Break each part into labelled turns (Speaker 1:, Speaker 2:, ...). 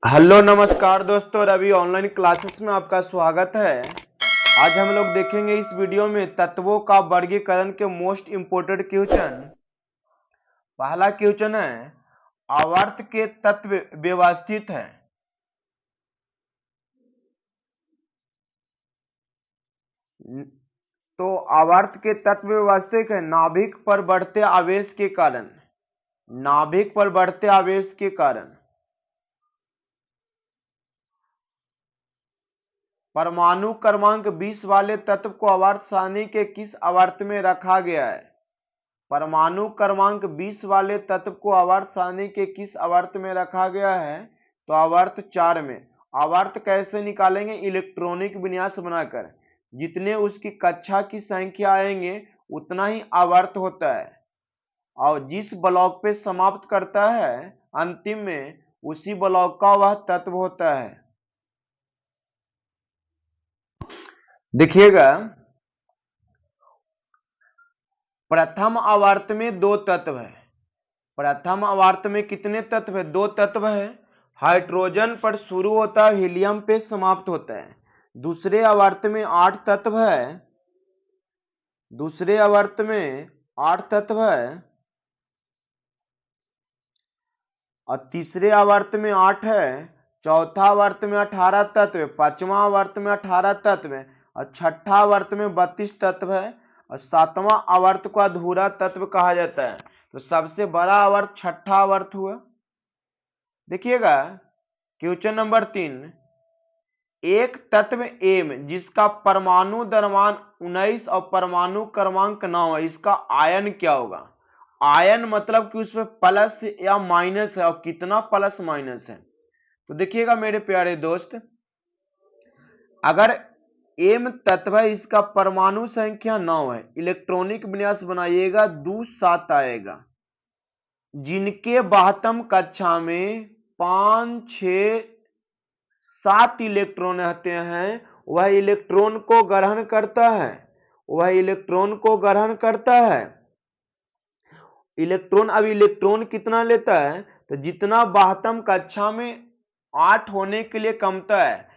Speaker 1: Hello नमस्कार दोस्तों, Ravi online classes में आपका स्वागत है। आज हम लोग देखेंगे इस वीडियो में तत्वों का वर्गीकरण के मोस्ट इंपोर्टेंट क्वेश्चन। पहला क्वेश्चन है, आवर्त के तत्व व्यवस्थित है। तो आवर्त के तत्व व्यवस्थित है नाभिक पर बढ़ते आवेश के कारण। नाभिक पर बढ़ते आवेश के कारण परमाणु क्रमांक 20 वाले तत्व को आवर्त सारणी के किस आवर्त में रखा गया है? परमाणु क्रमांक 20 वाले तत्व को आवर्त सारणी के किस आवर्त में रखा गया है? तो आवर्त 4 में। आवर्त कैसे निकालेंगे? इलेक्ट्रॉनिक विन्यास बनाकर। जितने उसकी कक्षा की संख्या आएंगे उतना ही आवर्त होता है, और जिस ब्लॉक पे समाप्त करता है अंतिम में उसी ब्लॉक का वह तत्व होता है। देखिएगा, प्रथम आवर्त में दो तत्व है। प्रथम आवर्त में कितने तत्व है? दो तत्व है। हाइड्रोजन पर शुरू होता है, हीलियम पे समाप्त होता है। दूसरे आवर्त में 8 तत्व है। दूसरे आवर्त में 8 तत्व है और तीसरे आवर्त में 8 है। चौथा आवर्त में 18 तत्व है। पांचवा आवर्त में 18 तत्व है और छठा आवर्त में 32 तत्व है और सातवां आवर्त को अधूरा तत्व कहा जाता है। तो सबसे बड़ा आवर्त छठा आवर्त हुआ। देखिएगा क्वेश्चन नंबर 3, एक तत्व एम जिसका परमाणु द्रव्यमान 19 और परमाणु क्रमांक 9 है, इसका आयन क्या होगा? आयन मतलब कि उसमें प्लस या माइनस है, और कितना प्लस माइनस है। तो देखिएगा मेरे प्यारे दोस्त, अगर एम तत्व है, इसका परमाणु संख्या 9 है, इलेक्ट्रॉनिक विन्यास बनाइएगा 2 7 आएगा। जिनके बाह्यतम कक्षा में 5 6 7 इलेक्ट्रॉन रहते हैं वह इलेक्ट्रॉन को ग्रहण करता है। वह इलेक्ट्रॉन को ग्रहण करता है। इलेक्ट्रॉन, अब इलेक्ट्रॉन कितना लेता है? तो जितना बाह्यतम कक्षा में 8 होने के लिए कमता है,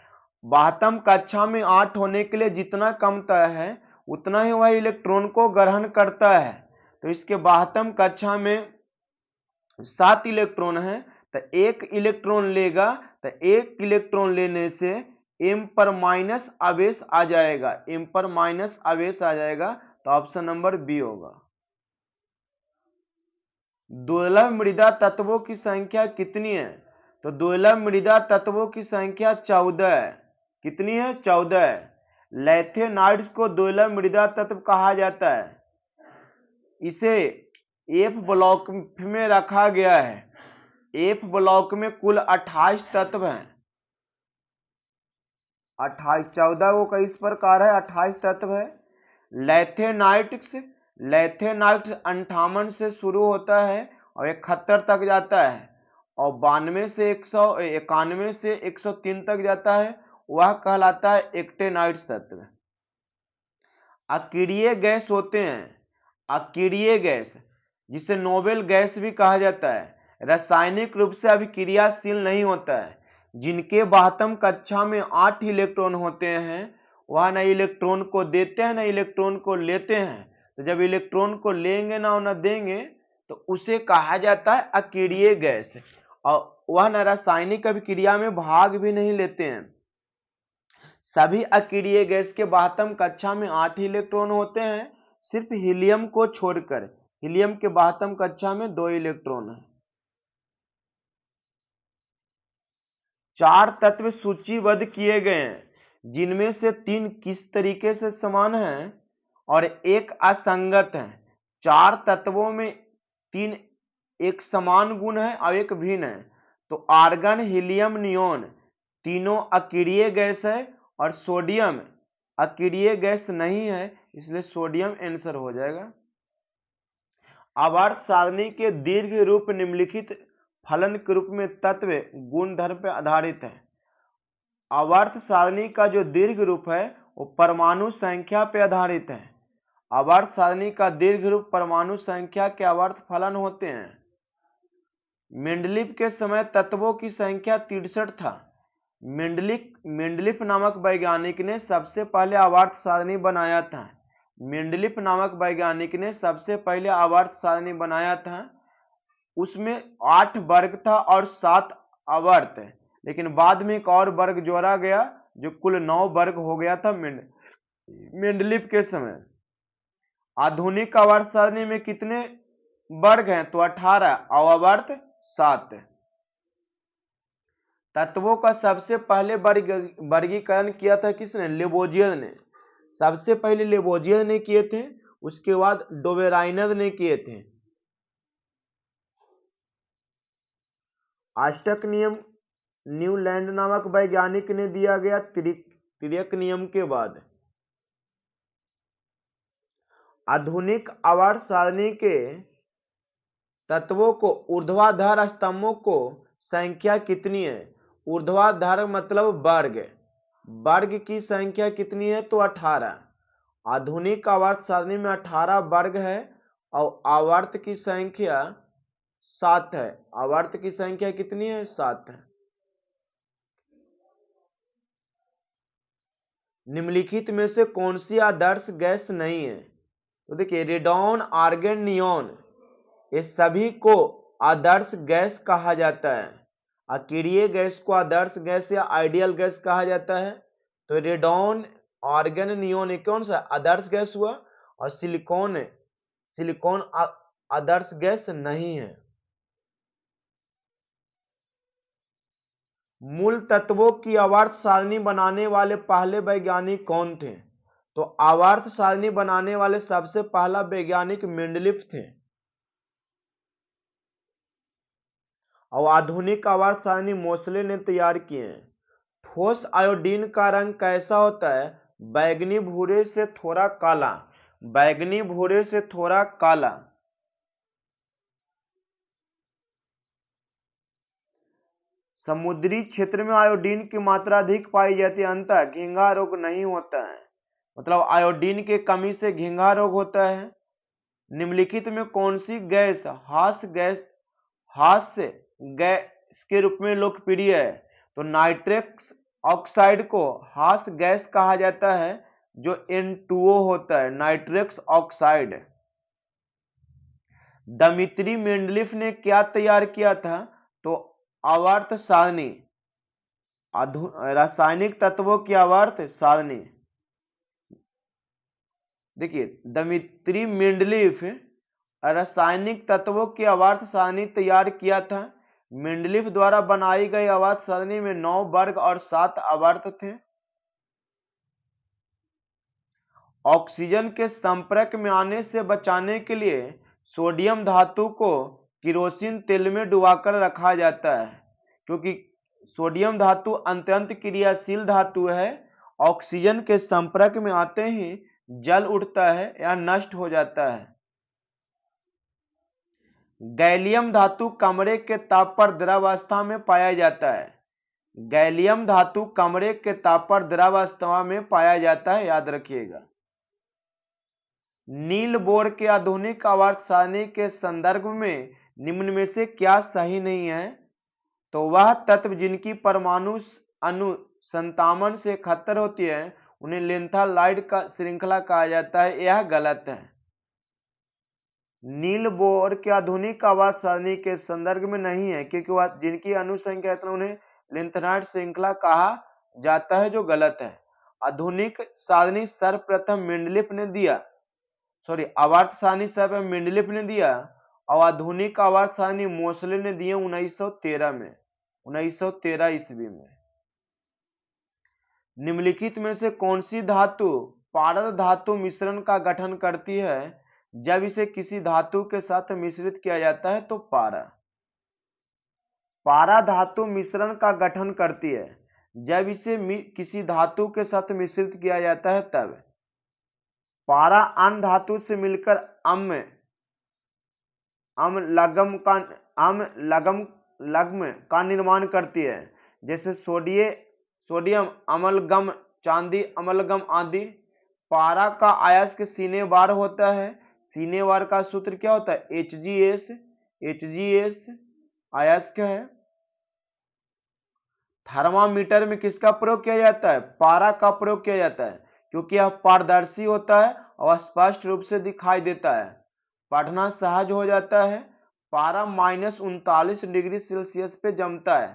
Speaker 1: बाह्यतम कक्षा में 8 होने के लिए जितना कमता है उतना ही वह इलेक्ट्रॉन को ग्रहण करता है। तो इसके बाह्यतम कक्षा में 7 इलेक्ट्रॉन है, तो एक इलेक्ट्रॉन लेगा, तो एक इलेक्ट्रॉन लेने से m पर माइनस आवेश आ जाएगा। m पर माइनस आवेश आ जाएगा, तो ऑप्शन नंबर बी होगा। दुर्लभ मृदा तत्वों की संख्या कितनी है? तो दुर्लभ मृदा तत्वों की संख्या 14 है। कितनी है? 14 है। लैथेनाइड्स को दुर्लभ मृदा तत्व कहा जाता है। इसे एफ ब्लॉक में रखा गया है। एफ ब्लॉक में कुल 28 तत्व हैं। 28, 14 को कई प्रकार है, 28 तत्व है। लैथेनाइट्स, लैथेनाइट्स 58 से शुरू होता है और 71 तक जाता है, और 92 से 191 से 103 तक जाता है। वह कहलाता है एक्टेनाइट्स तत्व। अक्रिय गैस होते हैं। अक्रिय गैस, जिसे नोबेल गैस भी कहा जाता है, रासायनिक रूप से अभिक्रियाशील नहीं होता है। जिनके बाह्यतम कक्षा में 8 इलेक्ट्रॉन होते हैं वह न इलेक्ट्रॉन को देते हैं न इलेक्ट्रॉन को लेते हैं। तो जब इलेक्ट्रॉन को लेंगे ना और न देंगे तो उसे कहा जाता है अक्रिय गैस, और वह न रासायनिक अभिक्रिया में भाग भी नहीं लेते हैं। सभी अक्रिय गैस के बाह्यतम कक्षा में 8 इलेक्ट्रॉन होते हैं, सिर्फ हीलियम को छोड़कर। हीलियम के बाह्यतम कक्षा में 2 इलेक्ट्रॉन है। 4 तत्व सूचीबद्ध किए गए हैं, जिनमें से 3 किस तरीके से समान हैं और एक असंगत है। 4 तत्वों में 3 एक समान गुण है और एक भिन्न है। तो आर्गन, हीलियम, नियोन तीनों अक्रिय गैस है और सोडियम अक्रिय गैस नहीं है, इसलिए सोडियम आंसर हो जाएगा। आवर्त सारणी के दीर्घ रूप निम्नलिखित फलन के रूप में तत्व गुणधर्म पर आधारित है। आवर्त सारणी का जो दीर्घ रूप है वो परमाणु संख्या पर आधारित है। आवर्त सारणी का दीर्घ रूप परमाणु संख्या के आवर्त फलन होते हैं। मेंडलीफ के समय तत्वों की संख्या 63 था। मेंडलीफ नामक वैज्ञानिक ने सबसे पहले आवर्त सारणी बनाया था। मेंडलीफ नामक वैज्ञानिक ने सबसे पहले आवर्त सारणी बनाया था। उसमें 8 वर्ग था और 7 आवर्त, लेकिन बाद में एक और वर्ग जोड़ा गया जो कुल 9 वर्ग हो गया था मेंडलीफ के समय। आधुनिक आवर्त सारणी में कितने वर्ग हैं? तो 18 और आवर्त 7। तत्वों का सबसे पहले वर्गीकरण किया था किसने? लेबोजियर ने। सबसे पहले लेबोजियर ने किए थे, उसके बाद डोबेराइनर ने किए थे। आष्टक नियम न्यूलैंड नामक वैज्ञानिक ने दिया गया तिर्यक नियम के बाद। आधुनिक आवर्त सारणी के तत्वों को ऊर्ध्वाधर स्तंभों को संख्या कितनी है? ऊर्ध्वाधर मतलब वर्ग, वर्ग की संख्या कितनी है? तो 18। आधुनिक आवर्त सारणी में 18 वर्ग है और आवर्त की संख्या 7 है। आवर्त की संख्या कितनी है? 7 है। निम्नलिखित में से कौन सी आदर्श गैस नहीं है? तो देखिए, रेडॉन, आर्गन, नियॉन, ये सभी को आदर्श गैस कहा जाता है। अकेरिय गैस को आदर्श गैस या आइडियल गैस कहा जाता है। तो रेडॉन, आर्गन, नियॉन ये कौन सा आदर्श गैस हुआ? और सिलिकॉन आदर्श गैस नहीं है। मूल तत्वों की आवर्त सारणी बनाने वाले पहले वैज्ञानिक कौन थे? तो आवर्त सारणी बनाने वाले सबसे पहला वैज्ञानिक मेंडलीफ थे। और आधुनिक आवर्त सारणी मोसले ने तैयार किए हैं। ठोस आयोडीन का रंग कैसा होता है? बैंगनी भूरे से थोड़ा काला। बैंगनी भूरे से थोड़ा काला। समुद्री क्षेत्र में आयोडीन की मात्रा अधिक पाई जाती है, अंततः घिंगा रोग नहीं होता है। मतलब आयोडीन की कमी से घिंगा रोग होता है। निम्नलिखित में कौन सी गैस हास्य गैस के रूप में लोकप्रिय है? तो नाइट्रस ऑक्साइड को हास्य गैस कहा जाता है, जो N2O होता है, नाइट्रस ऑक्साइड। दमित्री मेंडलीफ ने क्या तैयार किया था? तो आवर्त सारणी, रासायनिक तत्वों की आवर्त सारणी। देखिए, दमित्री मेंडलीफ रासायनिक तत्वों की आवर्त सारणी तैयार किया था। मेंडलीफ द्वारा बनाई गई आवर्त सारणी में 9 वर्ग और 7 आवर्त थे। ऑक्सीजन के संपर्क में आने से बचाने के लिए सोडियम धातु को केरोसिन तेल में डुबाकर रखा जाता है, क्योंकि सोडियम धातु अत्यंत क्रियाशील धातु है। ऑक्सीजन के संपर्क में आते ही जल उठता है या नष्ट हो जाता है। गैलियम धातु कमरे के ताप पर द्रवावस्था में पाया जाता है। गैलियम धातु कमरे के ताप पर द्रवावस्था में पाया जाता है, याद रखिएगा। नील बोर के आधुनिक आवर्त सारणी के संदर्भ में निम्न में से क्या सही नहीं है? तो वह तत्व जिनकी परमाणु अणु संतामन से खतर होती है उन्हें लेंथेलाइड का श्रृंखला कहा जाता है, यह गलत है। नील बोर के आधुनिक आवर्त सारणी के संदर्भ में नहीं है, क्योंकि वह जिनकी अणु संख्या है उन्हें लेंथेलाइड श्रृंखला कहा जाता है, जो गलत है। आधुनिक सारणी सर्वप्रथम मेंडलीफ ने दिया, आवर्त सारणी सर्वप्रथम मेंडलीफ ने दिया और आधुनिक आवर्त सारणी मोसले ने दिए 1913 ईस्वी में। निम्नलिखित में से कौन सी धातु पारद धातु मिश्रण का गठन करती है? जब इसे किसी धातु के साथ मिश्रित किया जाता है तो पारा धातु मिश्रण का गठन करती है। जब इसे किसी धातु के साथ मिश्रित किया जाता है तब पारा अन्य धातु से मिलकर लग्म का निर्माण करती है, जैसे सोडियम अमलगम, चांदी अमलगम आदि। पारा का अयस्क सीने वार होता है। सीने वार का सूत्र क्या होता है? HgS अयस्क है। थर्मामीटर में किसका प्रयोग किया जाता है? पारा का प्रयोग किया जाता है, क्योंकि यह पारदर्शी होता है और स्पष्ट रूप से दिखाई देता है, पढ़ना सहज हो जाता है। पारा -39 डिग्री सेल्सियस पे जमता है।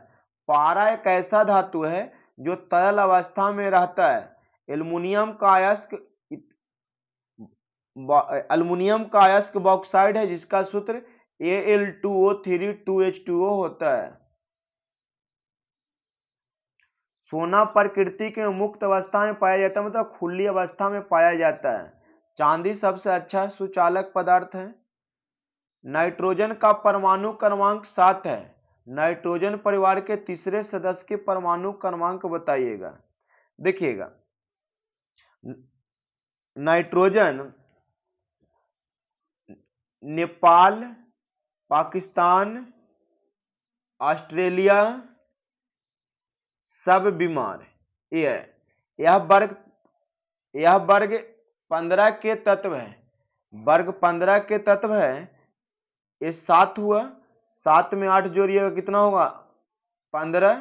Speaker 1: पारा एक ऐसा धातु है जो तरल अवस्था में रहता है। एल्युमिनियम का अयस्क बॉक्साइड है, जिसका सूत्र Al2O3 होता है। सोना प्रकृति के मुक्त अवस्था में पाया जाता है, मतलब खुली अवस्था में पाया जाता है। चांदी सबसे अच्छा सुचालक पदार्थ है। नाइट्रोजन का परमाणु क्रमांक 7 है। नाइट्रोजन परिवार के तीसरे सदस्य के परमाणु क्रमांक बताइएगा। देखिएगा, नाइट्रोजन नेपाल, पाकिस्तान, ऑस्ट्रेलिया सब बीमार ये है। यह वर्ग 15 के तत्व है। वर्ग 15 के तत्व है। ये 7 हुआ, 7 में 8 जोड़िएगा कितना होगा? 15।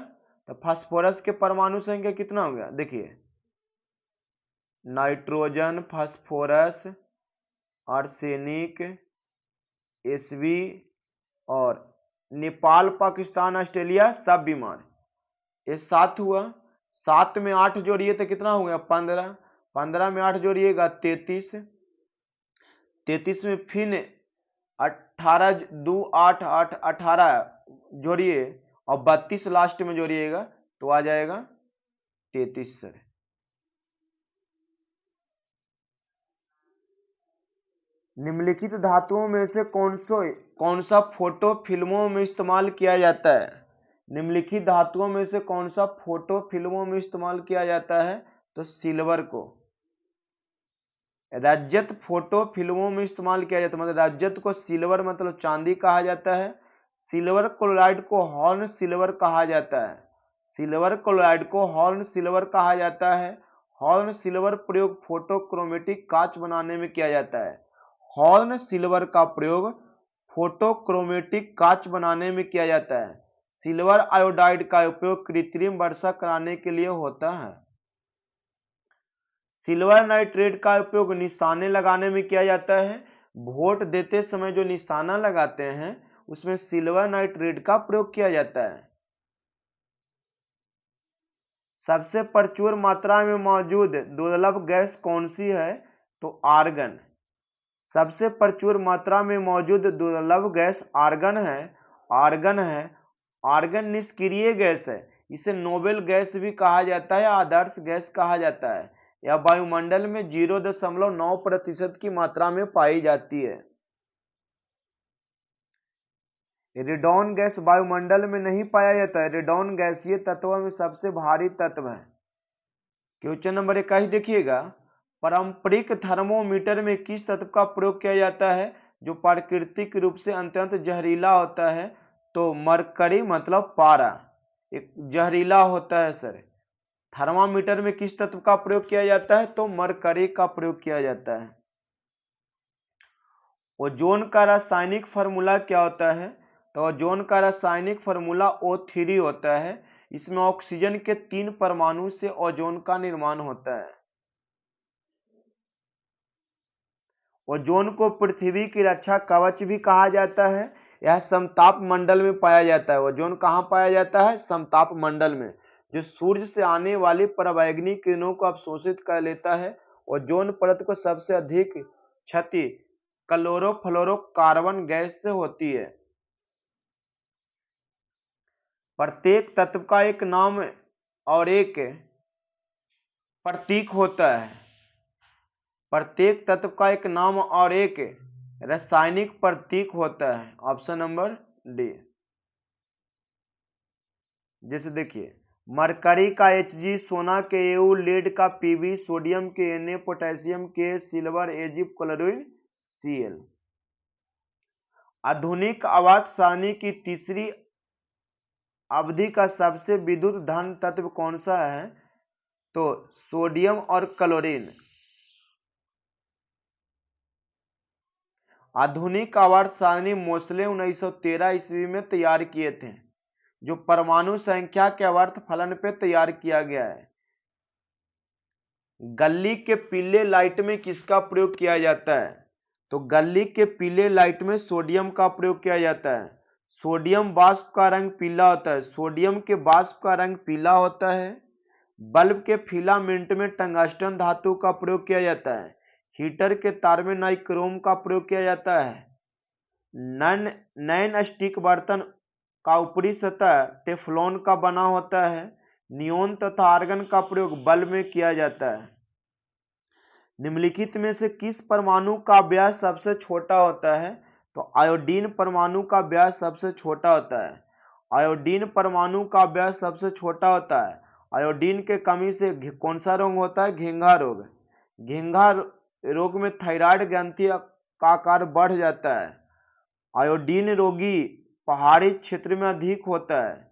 Speaker 1: तो फास्फोरस के परमाणु संख्या कितना हो गया? देखिए, नाइट्रोजन, फास्फोरस, आर्सेनिक, Sb और नेपाल, पाकिस्तान, ऑस्ट्रेलिया सब बीमार। ये 7 हुआ, 7 में 8 जोड़िए तो कितना हो गया? 15। 15 में 8 जोड़िएगा 33। 33 में फिर 18 2 8 8 18 जोड़िए और 32 लास्ट में जोड़िएगा तो आ जाएगा 33 सर। निम्नलिखित धातुओं में से कौन सा फोटो फिल्मों में इस्तेमाल किया जाता है? निम्नलिखित धातुओं में से कौन सा फोटो फिल्मों में इस्तेमाल किया जाता है? तो सिल्वर को। रजत फोटो फिल्मों में इस्तेमाल किया जाता है, मतलब रजत को सिल्वर मतलब चांदी कहा जाता है। सिल्वर क्लोराइड को हॉर्न सिल्वर कहा जाता है। सिल्वर क्लोराइड को हॉर्न सिल्वर कहा जाता है। हॉर्न सिल्वर प्रयोग फोटोक्रोमेटिक कांच बनाने में किया जाता है। हॉर्न सिल्वर का प्रयोग फोटोक्रोमेटिक कांच बनाने में किया जाता है। सिल्वर आयोडाइड का उपयोग कृत्रिम वर्षा कराने के लिए होता है। सिल्वर नाइट्रेट का उपयोग निशाने लगाने में किया जाता है। वोट देते समय जो निशाना लगाते हैं उसमें सिल्वर नाइट्रेट का प्रयोग किया जाता है। सबसे प्रचुर मात्रा में मौजूद दुर्लभ गैस कौन सी है? तो आर्गन। सबसे प्रचुर मात्रा में मौजूद दुर्लभ गैस आर्गन है। आर्गन है। आर्गन निष्क्रिय गैस है। इसे नोबेल गैस भी कहा जाता है, आदर्श गैस कहा जाता है। यह वायुमंडल में 0.9% की मात्रा में पाई जाती है। रेडॉन गैस वायुमंडल में नहीं पाया जाता है। रेडॉन गैसीय तत्वों में सबसे भारी तत्व है। क्वेश्चन नंबर 21 देखिएगा, पारंपरिक थर्मोमीटर में किस तत्व का प्रयोग किया जाता है जो प्राकृतिक रूप से अत्यंत जहरीला होता है? तो मरकरी मतलब पारा एक जहरीला होता है सर। थर्मामीटर में किस तत्व का प्रयोग किया जाता है? तो मरकरी का प्रयोग किया जाता है। ओजोन का रासायनिक फार्मूला क्या होता है? तो ओजोन का रासायनिक फार्मूला O3 होता है। इसमें ऑक्सीजन के 3 परमाणु से ओजोन का निर्माण होता है। ओजोन को पृथ्वी की रक्षा कवच भी कहा जाता है। यह समताप मंडल में पाया जाता है। ओजोन कहाँ पाया जाता है? समताप मंडल में, जो सूर्य से आने वाली पराबैंगनी किरणों को अवशोषित कर लेता है। ओजोन परत को सबसे अधिक क्षति क्लोरोफ्लोरोकार्बन गैस से होती है। प्रत्येक तत्व का एक नाम और एक प्रतीक होता है। प्रत्येक तत्व का एक नाम और एक रासायनिक प्रतीक होता है। Option number D. जैसे देखिए, मरकरी का Hg, सोना के Au, लेड का Pb, सोडियम के Na, पोटेशियम के, सिल्वर Ag, क्लोरीन Cl। आधुनिक आवर्त सारणी की तीसरी अवधि का सबसे विद्युत धन तत्व कौन सा है? तो सोडियम और क्लोरीन। आधुनिक आवर्त सारणी मोस्ले 1913 ईस्वी में तैयार किए थे, जो परमाणु संख्या के आवर्त फलन पे तैयार किया गया है। गल्ली के पीले लाइट में किसका प्रयोग किया जाता है? तो गल्ली के पीले लाइट में सोडियम का प्रयोग किया जाता है। सोडियम वाष्प का रंग पीला होता है। सोडियम के वाष्प का रंग पीला होता है। बल्ब के फिलामेंट में टंगस्टन धातु का प्रयोग किया जाता है। हीटर के तार में नाइक्रोम का प्रयोग किया जाता है। नैन स्टिक बर्तन का ऊपरी सतह टेफ्लॉन का बना होता है। नियोन तथा आर्गन का प्रयोग बल्ब में किया जाता है। निम्नलिखित में से किस परमाणु का व्यास सबसे छोटा होता है? तो आयोडीन परमाणु का व्यास सबसे छोटा होता है। आयोडीन परमाणु का व्यास सबसे छोटा होता है। आयोडीन के कमी से कौन सा रोग होता है? घेंघा रोग। घेंघा रोग में थायराइड ग्रंथि का आकार बढ़ जाता है। आयोडीन रोगी पहाड़ी क्षेत्र में अधिक होता है।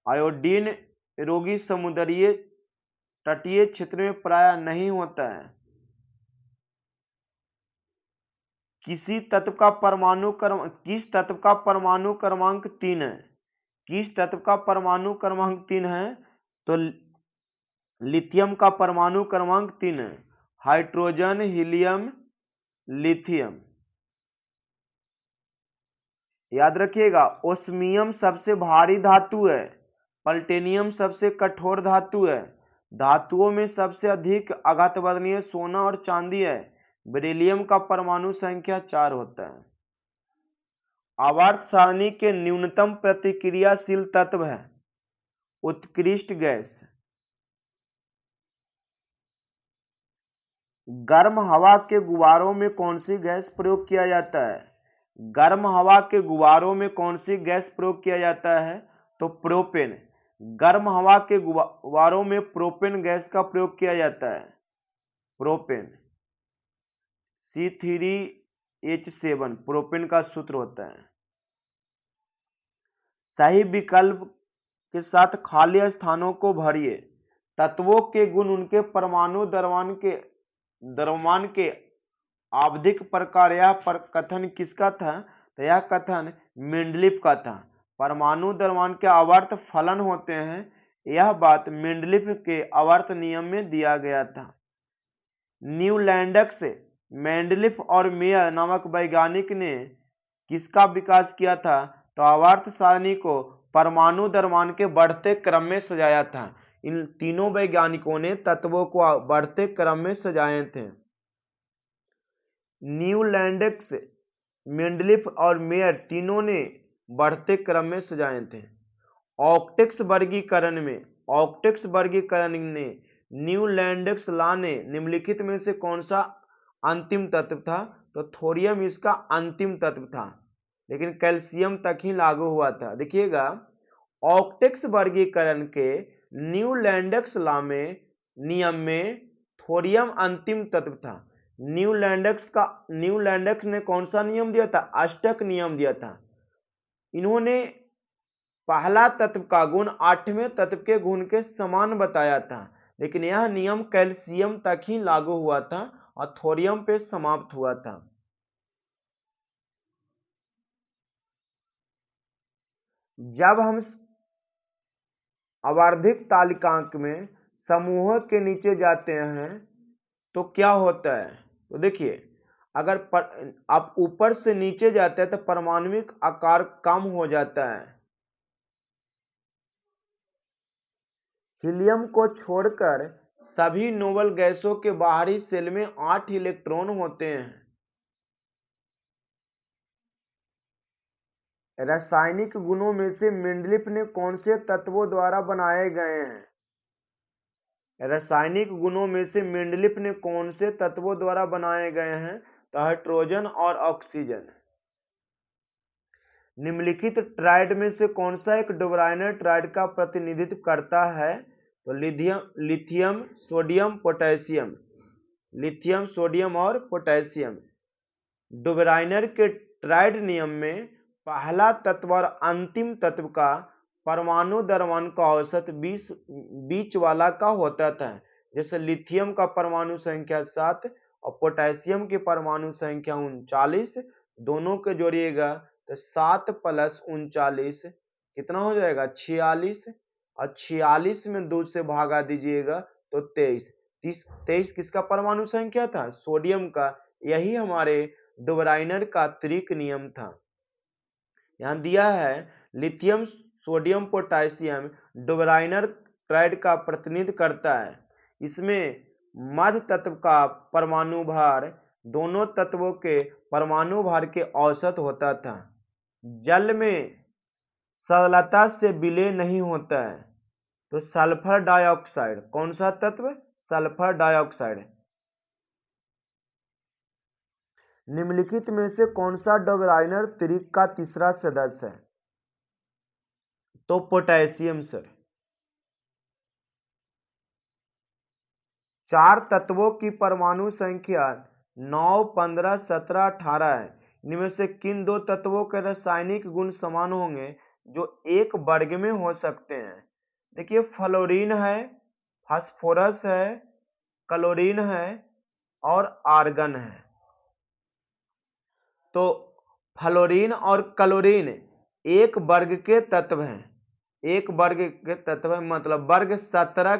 Speaker 1: आयोडीन रोगी समुद्रीय तटीय क्षेत्र में प्राय नहीं होता है। किस तत्व का परमाणु क्रमांक 3 है? किस तत्व का परमाणु क्रमांक 3 है? तो लिथियम का परमाणु क्रमांक 3 है। Hydrogen, helium, lithium. याद रखिएगा, ओस्मियम सबसे भारी धातु है। प्लैटिनम सबसे कठोर धातु है। धातुओं में सबसे अधिक आघातवर्णीय सोना और चांदी है। बेरिलियम का परमाणु संख्या 4 होता है। आवर्त सारणी के न्यूनतम प्रतिक्रियाशील तत्व है उत्कृष्ट गैस। गर्म हवा के गुब्बारों में कौन सी गैस प्रयोग किया जाता है? गर्म हवा के गुब्बारों में कौन सी गैस प्रयोग किया जाता है? तो प्रोपेन। गर्म हवा के गुब्बारों में प्रोपेन गैस का प्रयोग किया जाता है। प्रोपेन C3H7 प्रोपेन का सूत्र होता है। सही विकल्प के साथ खाली स्थानों को भरिए। तत्वों के गुण उनके परमाणु द्रव्यमान के आवधिक प्रकार। यह कथन किसका था? तो यह कथन मेंडलीफ का था। परमाणु द्रव्यमान के आवर्त फलन होते हैं, यह बात मेंडलीफ के आवर्त नियम में दिया गया था। न्यूलैंडक्स, मेंडलीफ और मेयर नामक वैज्ञानिक ने किसका विकास किया था? तो आवर्त सारणी को परमाणु द्रव्यमान के बढ़ते क्रम में सजाया था। इन तीनों वैज्ञानिकों ने तत्वों को बढ़ते क्रम में सजाए थे। न्यूलैंडक्स, मेंडलीफ और मेयर तीनों ने बढ़ते क्रम में सजाए थे। ऑप्टिक्स वर्गीकरण ने न्यूलैंडक्स लॉ ने निम्नलिखित में से कौन सा अंतिम तत्व था? तो थोरियम इसका अंतिम तत्व था, लेकिन कैल्शियम तक ही लागू हुआ था। देखिएगा, ऑप्टिक्स वर्गीकरण के न्यूलैंडक्स लॉ में नियम में थोरियम अंतिम तत्व था। न्यूलैंडक्स ने कौन सा नियम दिया था? अष्टक नियम दिया था। इन्होंने पहला तत्व का गुण 8वें तत्व के गुण के समान बताया था, लेकिन यह नियम कैल्शियम तक ही लागू हुआ था और थोरियम पे समाप्त हुआ था। जब हम आवर्धिक तालिकांक में समूहों के नीचे जाते हैं तो क्या होता है? तो देखिए, अगर आप ऊपर से नीचे जाते हैं तो परमाणुविक आकार कम हो जाता है। हीलियम को छोड़कर सभी नोबल गैसों के बाहरी शेल में 8 इलेक्ट्रॉन होते हैं। रासायनिक गुणों में से मेंडलीफ ने कौन से तत्वों द्वारा बनाए गए हैं? रासायनिक गुणों में से मेंडलीफ ने कौन से तत्वों द्वारा बनाए गए हैं? तो हाइड्रोजन और ऑक्सीजन। निम्नलिखित ट्राइड में से कौन सा एक डुबराइनर ट्राइड का प्रतिनिधित्व करता है? तो lithium, sodium, potassium. Lithium, sodium और पोटेशियम। डुबराइनर के ट्राइड नियम में पहला तत्व और अंतिम तत्व का परमाणु द्रव्यमान का औसत 20 बीच वाला का होता था। जैसे लिथियम का परमाणु संख्या 7 और पोटेशियम की परमाणु संख्या 39, दोनों के जोड़िएगा तो 7 + 39 कितना हो जाएगा 46, और 46 में 2 से भागा दीजिएगा तो 23। 23 किसका परमाणु संख्या था? सोडियम का। यही हमारे डुबराइनर का त्रिक नियम था। यहाँ दिया है लिथियम सोडियम पोटेशियम डुबराइनर ट्राइड का प्रतिनिधित्व करता है। इसमें मध्य तत्व का परमाणु भार दोनों तत्वों के परमाणु भार के औसत होता था। जल में सरलता से विलय नहीं होता है। तो सल्फर डाइऑक्साइड कौन सा तत्व? Sulphur dioxide. निम्नलिखित में से कौन सा डुबराइनर त्रिक का तीसरा सदस्य है? तो पोटेशियम सर। 4 तत्वों की परमाणु संख्या 9, 15, 17, 18 है। इनमें से किन 2 तत्वों के रासायनिक गुण समान होंगे जो एक वर्ग में हो सकते हैं? देखिए फ्लोरीन है, फास्फोरस है, क्लोरीन है और आर्गन है। तो फ्लोरीन और क्लोरीन एक वर्ग के तत्व हैं। एक वर्ग के तत्व है मतलब वर्ग 17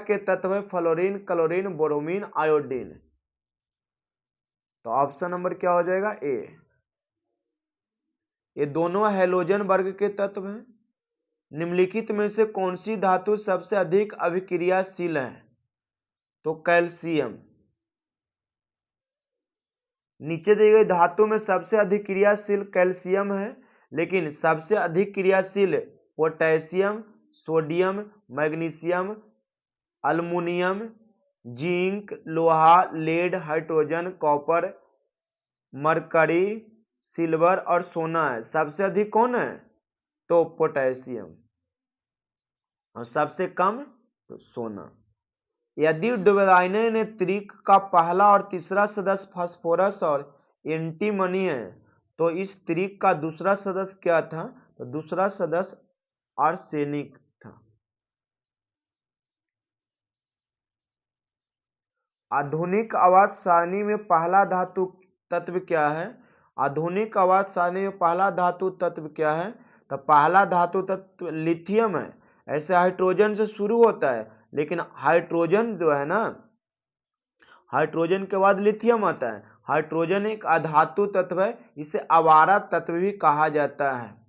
Speaker 1: के तत्व है फ्लोरीन, क्लोरीन, ब्रोमीन, आयोडीन। तो ऑप्शन नंबर क्या हो जाएगा? ए। ये दोनों हैलोजन वर्ग के तत्व हैं। निम्नलिखित में से कौन सी धातु सबसे अधिक अभिक्रियाशील है? तो कैल्शियम। नीचे दी गई धातु में सबसे अधिक क्रियाशील कैल्शियम है, लेकिन सबसे अधिक क्रियाशील potassium, sodium, magnesium, aluminium, zinc, लोहा, lead, hydrogen, copper, mercury, silver और सोना है। सबसे अधिक कौन है? तो पोटेशियम। और सबसे कम तो सोना। यदि डुबराइनर ने त्रिक का पहला और तीसरा सदस्य फास्फोरस और एंटीमनी है तो इस त्रिक का दूसरा सदस्य क्या था? तो दूसरा सदस्य आर्सेनिक था। आधुनिक आवर्त सारणी में पहला धातु तत्व क्या है? आधुनिक आवर्त सारणी में पहला धातु तत्व क्या है? तो पहला धातु तत्व लिथियम है। ऐसे हाइड्रोजन से शुरू होता है, लेकिन हाइड्रोजन जो है ना, हाइड्रोजन के बाद लिथियम आता है। हाइड्रोजन एक अधातु तत्व है, इसे आवारा तत्व भी कहा जाता है।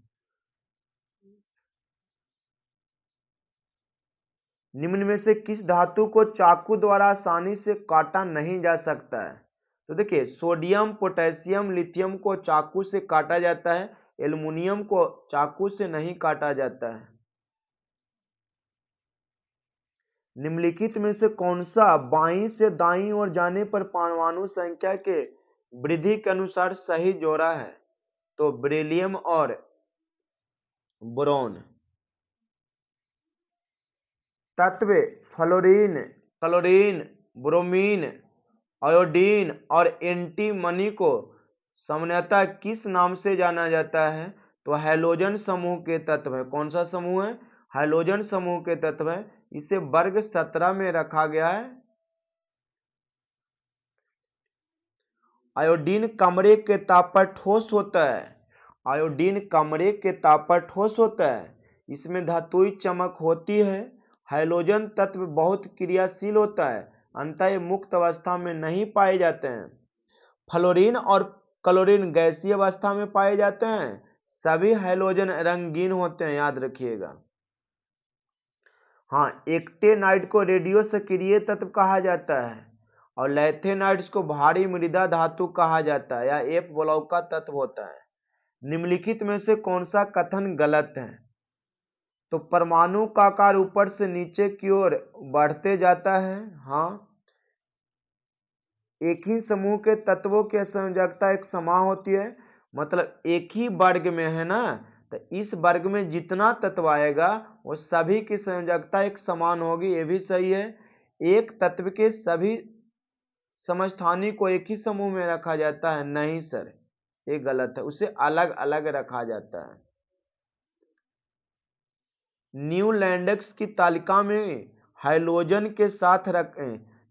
Speaker 1: निम्न में से किस धातु को चाकू द्वारा आसानी से काटा नहीं जा सकता है? तो देखिए सोडियम, पोटेशियम, लिथियम को चाकू से काटा जाता है, एल्युमिनियम को चाकू से नहीं काटा जाता है। निम्नलिखित में से कौन सा बाईं से दाईं ओर जाने पर परमाणु संख्या के वृद्धि के अनुसार सही जोड़ा है? तो बेरिलियम और बोरॉन। तत्व फ्लोरीन, क्लोरीन, ब्रोमीन, आयोडीन और एंटीमनी को सामान्यतः किस नाम से जाना जाता है? तो हैलोजन समूह के तत्व है। कौन सा समूह है? हैलोजन समूह के तत्व है। इसे वर्ग 17 में रखा गया है। आयोडीन कमरे के ताप पर ठोस होता है। आयोडीन कमरे के ताप पर ठोस होता है। इसमें धातुई चमक होती है। हैलोजन तत्व बहुत क्रियाशील होता है, अतः ये मुक्त अवस्था में नहीं पाए जाते हैं। फ्लोरीन और क्लोरीन गैसीय अवस्था में पाए जाते हैं। सभी हैलोजन रंगीन होते हैं, याद रखिएगा। हाँ, एक्टेनाइड को रेडियो सक्रिय तत्व कहा जाता है और लैथेनाइड्स को भारी मृदा धातु कहा जाता है या एफ ब्लॉक का तत्व होता है। निम्नलिखित में से कौन सा कथन गलत है? तो परमाणु का आकार ऊपर से नीचे की ओर बढ़ते जाता है। हाँ, एक ही समूह के तत्वों की संयोजकता एक समान होती है, मतलब एक ही वर्ग में है ना, तो इस वर्ग में जितना तत्व आएगा वो सभी की संयोजकता एक समान होगी। ये भी सही है। एक तत्व के सभी समस्थानी को एक ही समूह में रखा जाता है? नहीं सर, ये गलत है, उसे अलग अलग रखा जाता है। न्यूलैंडक्स की तालिका में हैलोजन के साथ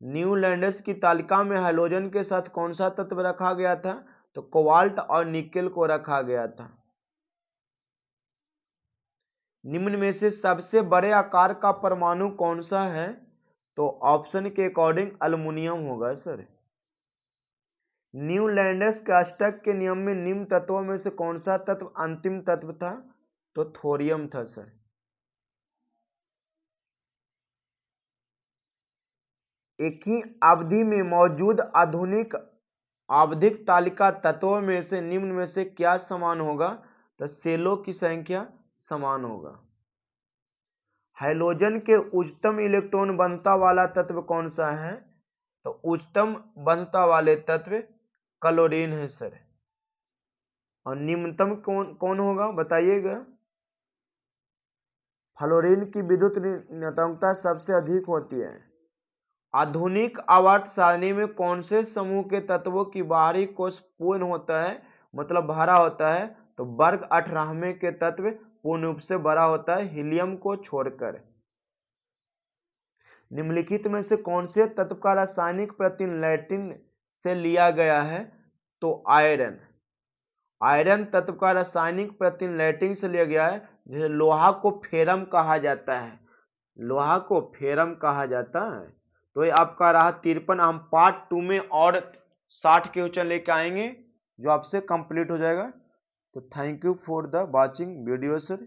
Speaker 1: न्यूलैंडस की तालिका में हैलोजन के साथ कौन सा तत्व रखा गया था? तो कोबाल्ट और निकेल को रखा गया था। निम्न में से सबसे बड़े आकार का परमाणु कौन सा है? तो ऑप्शन के अकॉर्डिंग एल्युमिनियम होगा सर। न्यूलैंडस के अष्टक के नियम में निम्न तत्वों में से कौन सा तत्व अंतिम तत्व था? तो थोरियम था सर। एक ही अवधि में मौजूद आधुनिक आवधिक तालिका तत्वों में से निम्न में से क्या समान होगा? तो सेलों की संख्या समान होगा। हैलोजन के उच्चतम इलेक्ट्रॉन घनत्व वाला तत्व कौन सा है? तो उच्चतम घनत्व वाले तत्व क्लोरीन है सर। और निम्नतम कौन होगा बताइएगा? फ्लोरीन की विद्युत ऋणात्मकता सबसे अधिक होती है। आधुनिक आवर्त सारणी में कौन से समूह के तत्वों की बाहरी कोश पूर्ण होता है, मतलब भरा होता है? तो वर्ग 18वें के तत्व पूर्ण रूप से भरा होता है, हीलियम को छोड़कर। निम्नलिखित में से कौन से तत्व का रासायनिक प्रतीक लैटिन से लिया गया है? तो आयरन। आयरन तत्व का रासायनिक प्रतीक लैटिन से लिया गया है। जैसे लोहा को फेरम कहा जाता है, लोहा को फेरम कहा जाता है। तो ये आपका रहा 53। हम पार्ट 2 में और 60 क्वेश्चन लेके आएंगे जो आपसे कंप्लीट हो जाएगा। तो thank you for the watching video sir.